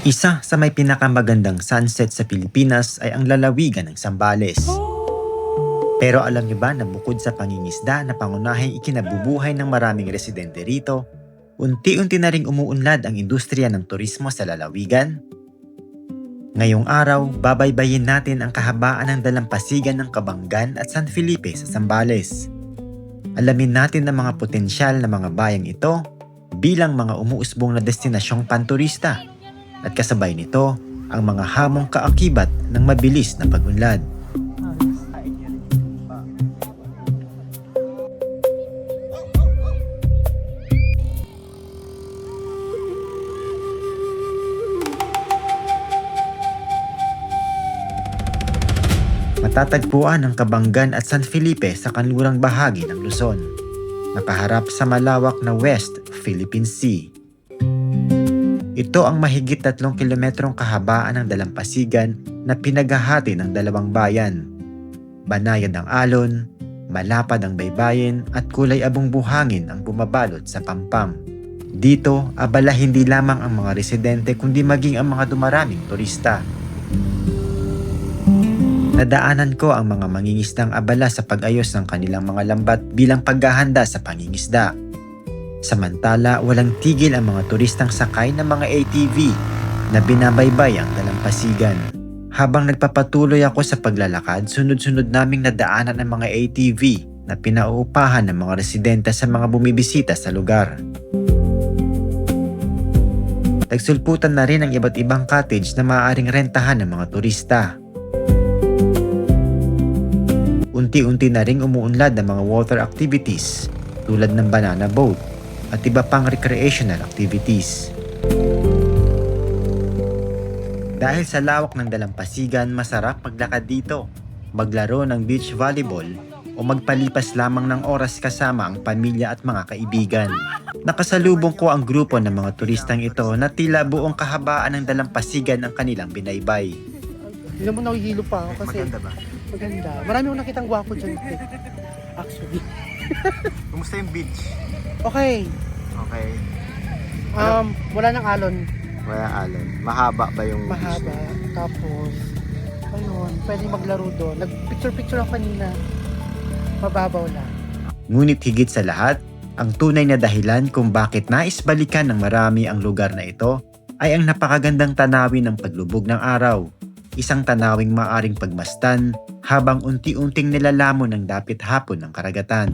Isa sa may pinakamagandang sunset sa Pilipinas ay ang lalawigan ng Zambales. Pero alam niyo ba na bukod sa pangingisda na pangunahing ikinabubuhay ng maraming residente rito, unti-unti na ring umuunlad ang industriya ng turismo sa lalawigan? Ngayong araw, babaybayin natin ang kahabaan ng dalampasigan ng Kabanggan at San Felipe sa Zambales. Alamin natin ang mga potensyal na mga bayang ito bilang mga umuusbong na destinasyong panturista. At kasabay nito, ang mga hamong kaakibat ng mabilis na pag-unlad. Matatagpuan ang Kabanggan at San Felipe sa kanlurang bahagi ng Luzon, nakaharap sa malawak na West Philippine Sea. Ito ang mahigit 3 kilometrong kahabaan ng dalampasigan na pinaghahati ng dalawang bayan. Banayad ang alon, malapad ang baybayin at kulay abong buhangin ang bumabalot sa pampang. Dito, abala hindi lamang ang mga residente kundi maging ang mga dumaraming turista. Nadaanan ko ang mga mangingisdang abala sa pag-ayos ng kanilang mga lambat bilang paghahanda sa pangingisda. Samantala, walang tigil ang mga turistang sakay ng mga ATV na binabaybay ang dalampasigan. Habang nagpapatuloy ako sa paglalakad, sunod-sunod naming nadaanan ang mga ATV na pinauupahan ng mga residente sa mga bumibisita sa lugar. Nagsulputan na rin ang iba't ibang cottage na maaaring rentahan ng mga turista. Unti-unti na ring umuunlad ang mga water activities tulad ng banana boat at iba pang recreational activities. Dahil sa lawak ng dalampasigan, masarap maglakad dito, maglaro ng beach volleyball o magpalipas lamang ng oras kasama ang pamilya at mga kaibigan. Nakasalubong ko ang grupo ng mga turistang ito na tila buong kahabaan ng dalampasigan ang kanilang binaybay. Hindi mo nakihilo pa ako kasi Maganda ba? maganda. Marami akong nakitang gwapo dyan. Actually. Kumusta yung beach? Okay. Okay. Wala nang alon. Wala alon. Mahaba ba yung Mahaba. Tapos, ayun, pwede maglaro doon. Nag-picture-picture ako kanina. Mababaw lang. Ngunit higit sa lahat, ang tunay na dahilan kung bakit nais balikan ng marami ang lugar na ito ay ang napakagandang tanawin ng paglubog ng araw. Isang tanawing maaring pagmastan habang unti-unting nilalamon ng dapit hapon ng karagatan.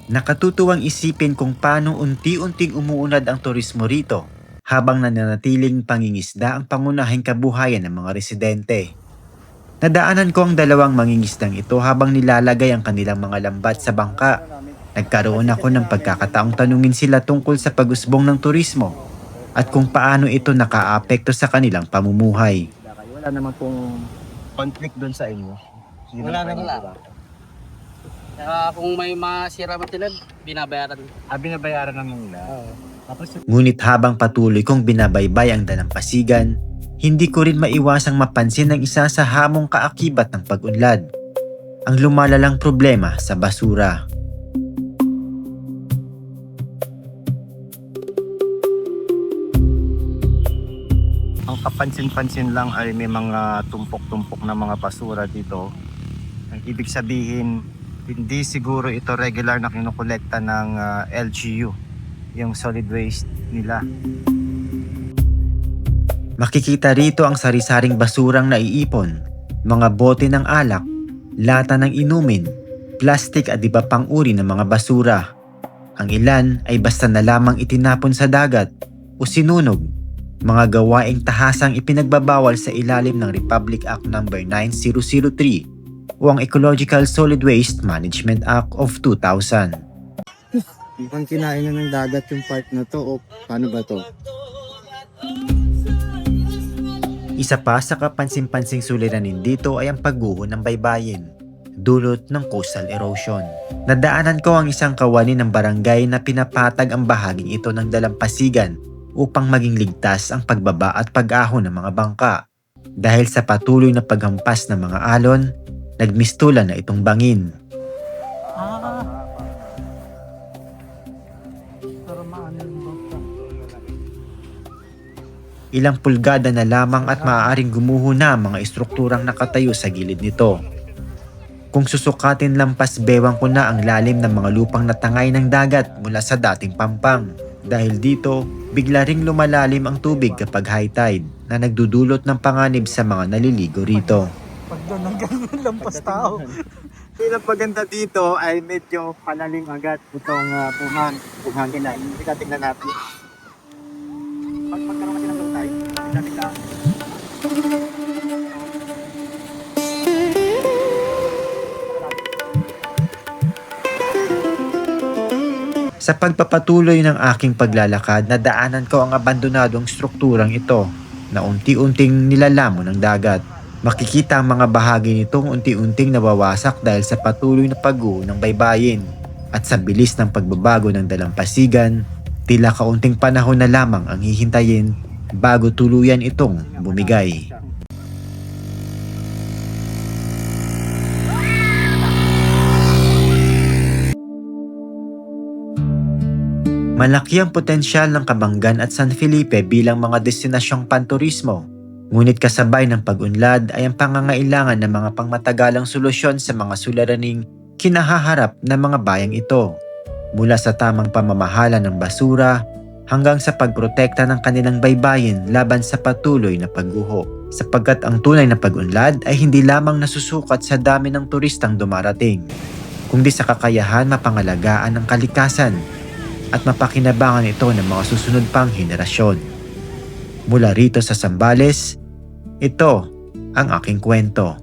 Nakatutuwang isipin kung paano unti-unting umuunlad ang turismo rito habang nananatiling pangingisda ang pangunahing kabuhayan ng mga residente. Nadaanan ko ang dalawang mangingisdang ito habang nilalagay ang kanilang mga lambat sa bangka. Nagkaroon ako ng pagkakataong tanungin sila tungkol sa pag-usbong ng turismo at kung paano ito nakaapekto sa kanilang pamumuhay. Wala naman pong conflict doon sa inyo. Wala naman. Saka kung may masira man sila, binabayaran. Binabayaran naman nila. Tapos Ngunit habang patuloy kong binabaybay ang dalampasigan, hindi ko rin maiwasang mapansin ang isa sa hamong kaakibat ng pag-unlad. Ang lumalalang problema sa basura. ang kapansin-pansin lang ay may mga tumpok-tumpok na mga basura dito. Ang ibig sabihin, hindi siguro ito regular na kinukolekta ng LGU, yung solid waste nila. Makikita rito ang sari-saring basurang naiipon, mga bote ng alak, lata ng inumin, plastik at iba pang uri ng mga basura. Ang ilan ay basta na lamang itinapon sa dagat o sinunog, mga gawaing tahasang ipinagbabawal sa ilalim ng Republic Act No. 9003 o ang Ecological Solid Waste Management Act of 2000. Mukhang kinain na ng dagat yung part na to o paano ba to? Isa pa sa kapansin-pansing suliranin dito ay ang pagguho ng baybayin, dulot ng coastal erosion. Nadaanan ko ang isang kawani ng barangay na pinapatag ang bahaging ito ng dalampasigan upang maging ligtas ang pagbaba at pag-ahon ng mga bangka. Dahil sa patuloy na paghampas ng mga alon, nagmistulan na itong bangin. Ilang pulgada na lamang at maaaring gumuho na ang mga estrukturang nakatayo sa gilid nito. Kung susukatin lampas bewang ko na ang lalim ng mga lupang natangay ng dagat mula sa dating pampang. Dahil dito, bigla ring lumalalim ang tubig kapag high tide na nagdudulot ng panganib sa mga naliligo rito. Pag doon hanggang lampas tao. Ang maganda dito ay medyo palalim agad itong buhangin na. Hindi ka tingnan natin. Pag magkaroon kasi ng low tide, natin lang. Sa pagpapatuloy ng aking paglalakad, nadaanan ko ang abandonadong strukturang ito na unti-unting nilalamon ng dagat. Makikita ang mga bahagi nitong unti-unting nawawasak dahil sa patuloy na pagguho ng baybayin. At sa bilis ng pagbabago ng dalampasigan, tila kaunting panahon na lamang ang hihintayin bago tuluyan itong bumigay. Malaki ang potensyal ng Kabanggan at San Felipe bilang mga destinasyong panturismo. Ngunit kasabay ng pag-unlad ay ang pangangailangan ng mga pangmatagalang solusyon sa mga suliraning kinahaharap ng mga bayang ito. Mula sa tamang pamamahala ng basura hanggang sa pagprotekta ng kanilang baybayin laban sa patuloy na pagguho. Sapagkat ang tunay na pag-unlad ay hindi lamang nasusukat sa dami ng turistang dumarating, kundi sa kakayahan mapangalagaan ng kalikasan at mapakinabangan ito ng mga susunod pang henerasyon. Mula rito sa Zambales, ito ang aking kwento.